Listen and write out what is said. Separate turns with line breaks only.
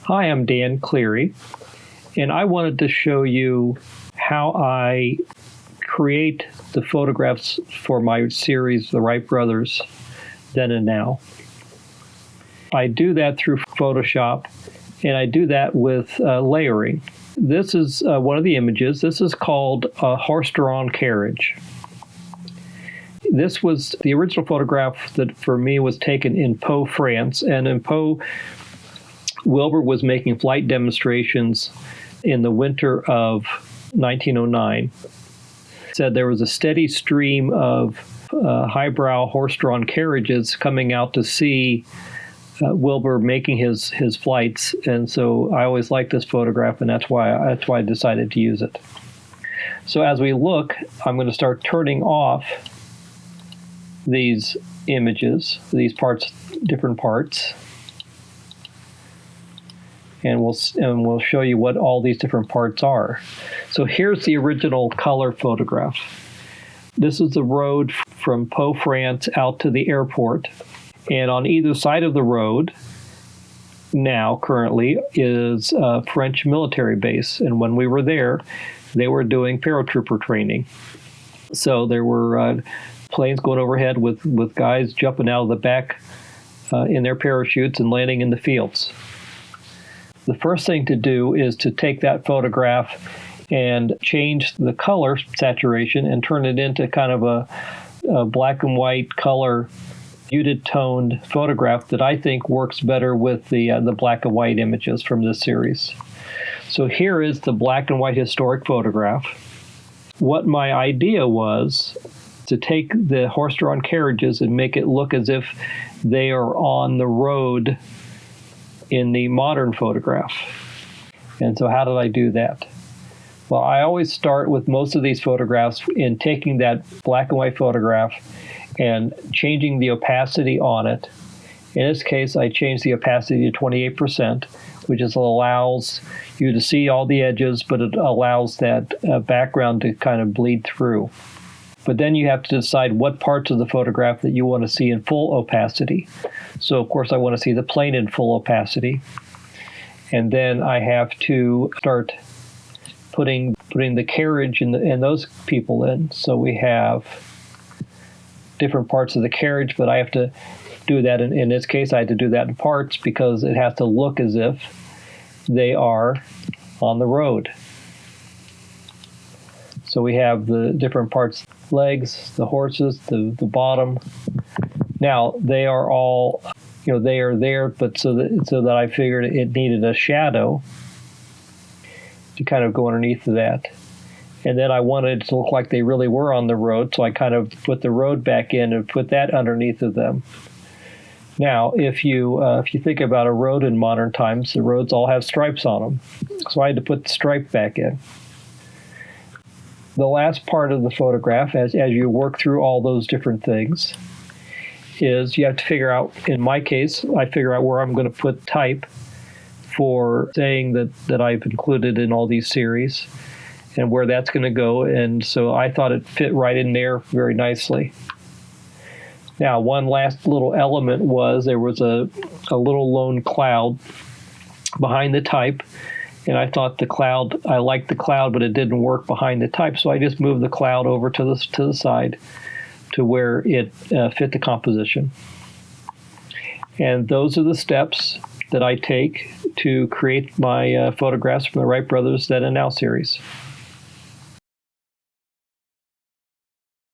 Hi, I'm Dan Cleary, and I wanted to show you how I create the photographs for my series, The Wright Brothers, Then and Now. I do that through Photoshop, and I do that with layering. This is one of the images. This is called a horse-drawn carriage. This was the original photograph that for me was taken in Pau, France, and in Pau, Wilbur was making flight demonstrations in the winter of 1909. Said there was a steady stream of highbrow horse-drawn carriages coming out to see Wilbur making his flights, and so I always liked this photograph, and that's why I decided to use it. So as we look, I'm going to start turning off these images, these parts, different parts. And we'll show you what all these different parts are. So here's the original color photograph. This is the road from Pau, France, out to the airport. And on either side of the road, now currently, is a French military base. And when we were there, they were doing paratrooper training. So there were planes going overhead with guys jumping out of the back in their parachutes and landing in the fields. The first thing to do is to take that photograph and change the color saturation and turn it into kind of a black and white color, muted toned photograph that I think works better with the black and white images from this series. So here is the black and white historic photograph. What my idea was to take the horse-drawn carriages and make it look as if they are on the road in the modern photograph. And so how did I do that? Well, I always start with most of these photographs in taking that black and white photograph and changing the opacity on it. In this case, I changed the opacity to 28%, which just allows you to see all the edges, but it allows that background to kind of bleed through. But then you have to decide what parts of the photograph that you want to see in full opacity. So, of course, I want to see the plane in full opacity. And then I have to start putting the carriage and those people in. So we have different parts of the carriage, but I have to do that. In this case, I had to do that in parts because it has to look as if they are on the road. So we have the different parts, legs, the horses, the bottom. Now, they are all, they are there, but so that I figured it needed a shadow to kind of go underneath of that. And then I wanted it to look like they really were on the road, so I kind of put the road back in and put that underneath of them. Now, if you think about a road in modern times, the roads all have stripes on them. So I had to put the stripe back in. The last part of the photograph, as you work through all those different things, is you have to figure out, in my case, I figure out where I'm going to put type for saying that I've included in all these series and where that's going to go. And so I thought it fit right in there very nicely. Now, one last little element was there was a little lone cloud behind the type. And I thought I liked the cloud, but it didn't work behind the type. So I just moved the cloud over to the side to where it fit the composition. And those are the steps that I take to create my photographs from the Wright Brothers Then and Now series.